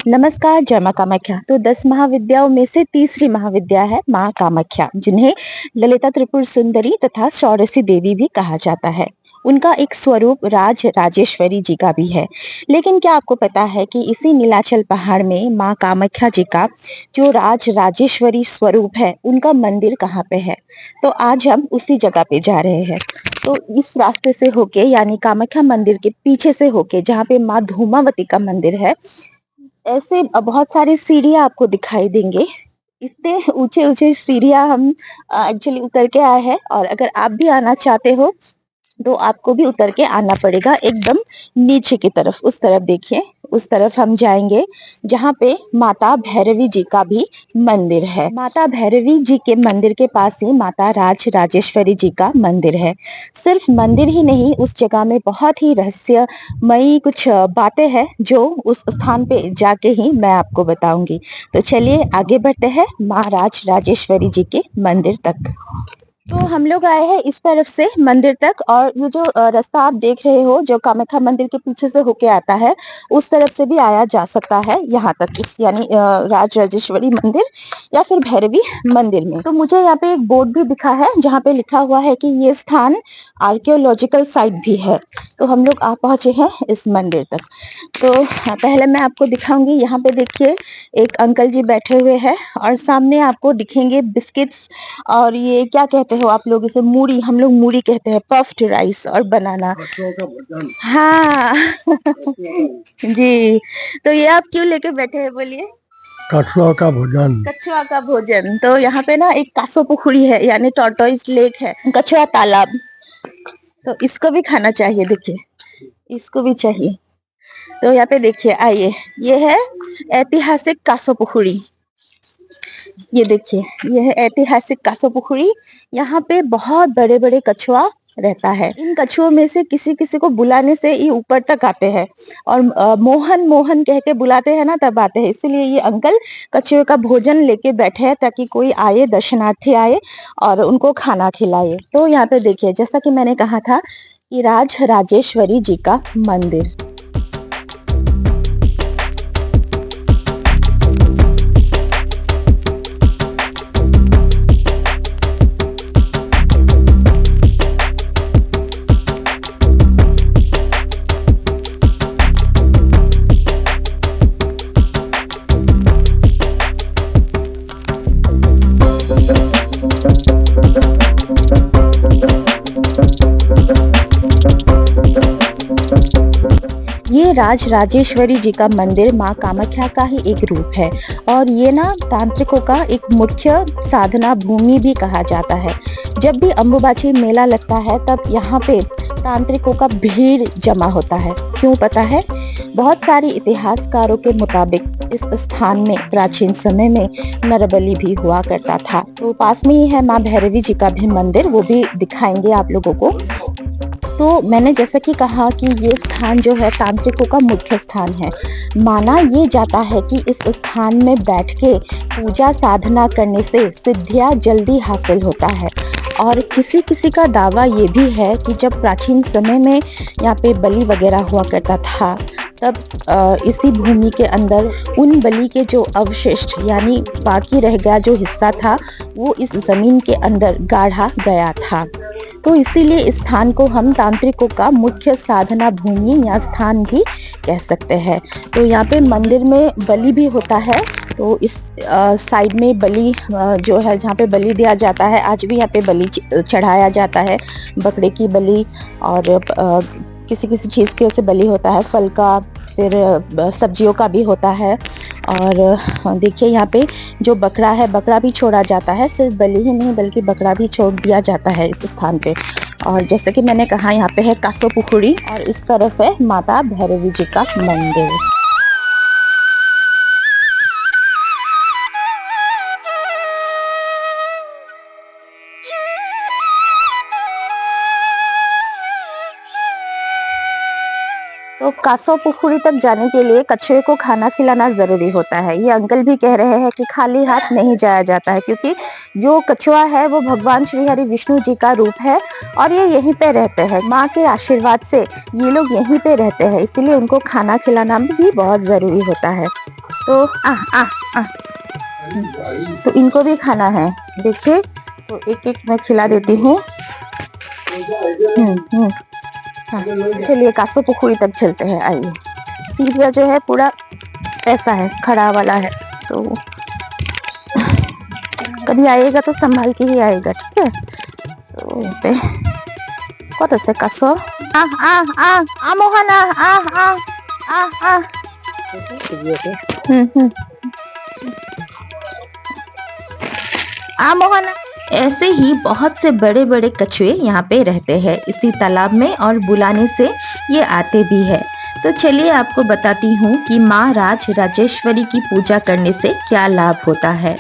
नमस्कार, जय माँ कामाख्या। तो 10 महाविद्याओं में से तीसरी महाविद्या है माँ कामाख्या, जिन्हें ललिता त्रिपुर सुंदरी तथा षोडशी देवी भी कहा जाता है। उनका एक स्वरूप राज राजेश्वरी जी का भी है। लेकिन क्या आपको पता है कि इसी नीलाचल पहाड़ में माँ कामाख्या जी का जो राज राजेश्वरी स्वरूप है, उनका मंदिर कहाँ पे है? तो आज हम उसी जगह पे जा रहे हैं। तो इस रास्ते से होके यानी कामाख्या मंदिर के पीछे से होके जहाँ पे माँ धूमावती का मंदिर है, ऐसे बहुत सारी सीढ़ियाँ आपको दिखाई देंगे। इतने ऊँचे-ऊँचे सीढ़ियाँ हम एक्चुअली उतर के आए हैं, और अगर आप भी आना चाहते हो तो आपको भी उतर के आना पड़ेगा एकदम नीचे की तरफ। उस तरफ देखिए, उस तरफ हम जाएंगे जहाँ पे माता भैरवी जी का भी मंदिर है। माता भैरवी जी के मंदिर के पास ही माता राज राजेश्वरी जी का मंदिर है। सिर्फ मंदिर ही नहीं, उस जगह में बहुत ही रहस्यमयी कुछ बातें हैं जो उस स्थान पे जाके ही मैं आपको बताऊंगी। तो चलिए आगे बढ़ते हैं माँ राज राजेश्वरी जी के मंदिर तक। तो हम लोग आए हैं इस तरफ से मंदिर तक, और ये जो रास्ता आप देख रहे हो जो कामाख्या मंदिर के पीछे से होके आता है, उस तरफ से भी आया जा सकता है यहाँ तक, इस यानी राज राजेश्वरी मंदिर या फिर भैरवी मंदिर में। तो मुझे यहाँ पे एक बोर्ड भी दिखा है जहाँ पे लिखा हुआ है कि ये स्थान आर्कियोलॉजिकल साइट भी है। तो हम लोग आ पहुंचे हैं इस मंदिर तक। तो पहले मैं आपको दिखाऊंगी, यहाँ पे देखिए एक अंकल जी बैठे हुए हैं, और सामने आपको दिखेंगे बिस्किट्स, और ये क्या कहते हो आप लोग इसे, मूढ़ी, हम लोग मूढ़ी कहते हैं, पफ्ड राइस और बनाना। हाँ जी। तो ये आप क्यों लेके बैठे हैं बोलिए? कछुआ का भोजन। कछुआ का भोजन। तो यहाँ पे ना एक कासो पुखुरी है, यानी टॉर्टोइस लेक है, कछुआ तालाब। तो इसको भी खाना चाहिए, देखिए इसको भी चाहिए। तो यहाँ पे देखिए, आइए, ये है ऐतिहासिक कासो पुखुरी। ये देखिए, ये है ऐतिहासिक कासो पुखुरी। यहाँ पे बहुत बड़े बड़े कछुआ रहता है। इन कछुओं में से किसी किसी को बुलाने से ये ऊपर तक आते हैं, और मोहन मोहन कह के बुलाते हैं ना, तब आते हैं। इसीलिए ये अंकल कछुए का भोजन लेके बैठे हैं, ताकि कोई आए, दर्शनार्थी आए और उनको खाना खिलाए। तो यहाँ पे देखिए, जैसा कि मैंने कहा था कि राज राजेश्वरी जी का मंदिर। ये राज राजेश्वरी जी का मंदिर माँ कामाख्या का ही एक रूप है, और ये ना तांत्रिकों का एक मुख्य साधना भूमि भी कहा जाता है। जब भी अम्बुबाची मेला लगता है, तब यहाँ पे तांत्रिकों का भीड़ जमा होता है। क्यों पता है? बहुत सारी इतिहासकारों के मुताबिक इस स्थान में प्राचीन समय में नरबलि भी हुआ करता था। तो पास में ही है माँ भैरवी जी का भी मंदिर, वो भी दिखाएंगे आप लोगों को। तो मैंने जैसा कि कहा कि ये स्थान जो है तांत्रिकों का मुख्य स्थान है। माना ये जाता है कि इस स्थान में बैठ के पूजा साधना करने से सिद्धियां जल्दी हासिल होता है। और किसी किसी का दावा ये भी है कि जब प्राचीन समय में यहाँ पे बलि वगैरह हुआ करता था, तब इसी भूमि के अंदर उन बलि के जो अवशिष्ट यानी बाकी रह गया जो हिस्सा था, वो इस जमीन के अंदर गाढ़ा गया था। तो इसीलिए इस स्थान को हम तांत्रिकों का मुख्य साधना भूमि या स्थान भी कह सकते हैं। तो यहाँ पे मंदिर में बलि भी होता है। तो इस साइड में बलि जो है, जहाँ पे बलि दिया जाता है, आज भी यहाँ पे बलि चढ़ाया जाता है। बकरे की बलि, और किसी किसी चीज़ के वैसे बलि होता है, फल का, फिर सब्जियों का भी होता है। और देखिए यहाँ पे जो बकरा है, बकरा भी छोड़ा जाता है। सिर्फ बलि ही नहीं बल्कि बकरा भी छोड़ दिया जाता है इस स्थान पे। और जैसे कि मैंने कहा, यहाँ पे है कासो पुखुरी, और इस तरफ है माता भैरवी जी का मंदिर। तो कासो पुखुरी तक जाने के लिए कछुए को खाना खिलाना जरूरी होता है। ये अंकल भी कह रहे हैं कि खाली हाथ नहीं जाया जाता है, क्योंकि जो कछुआ है वो भगवान श्री हरि विष्णु जी का रूप है और ये यहीं पे रहते हैं। माँ के आशीर्वाद से ये लोग यहीं पे रहते हैं, इसीलिए उनको खाना खिलाना भी बहुत जरूरी होता है। तो तो इनको भी खाना है, देखिए। तो एक एक मैं खिला देती हूँ। हाँ, चलिए कासो पुखुरी तक चलते हैं, आइए। सीढ़िया जो है पूरा ऐसा है, खड़ा वाला है, तो कभी आएगा तो संभाल के ही आएगा, ठीक है। तो पे कत আছে কাছ মোহনা मोहना। ऐसे ही बहुत से बड़े बड़े कछुए यहाँ पे रहते हैं इसी तालाब में, और बुलाने से ये आते भी है। तो चलिए आपको बताती हूँ कि माँ राज राजेश्वरी की पूजा करने से क्या लाभ होता है।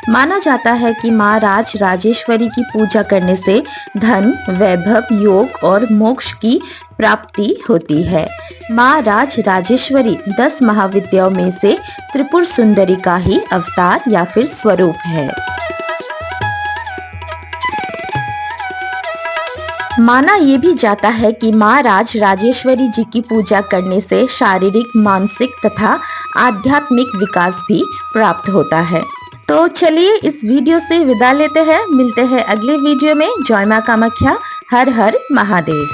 माना जाता है कि माँ राज राजेश्वरी की पूजा करने से धन, वैभव, योग और मोक्ष की प्राप्ति होती है। माँ राज राजेश्वरी 10 महाविद्याओं में से त्रिपुर सुंदरी का ही अवतार या फिर स्वरूप है। माना ये भी जाता है कि माँ राज राजेश्वरी जी की पूजा करने से शारीरिक, मानसिक तथा आध्यात्मिक विकास भी प्राप्त होता है। तो चलिए इस वीडियो से विदा लेते हैं, मिलते हैं अगले वीडियो में। जय माँ कामाख्या, हर हर महादेव।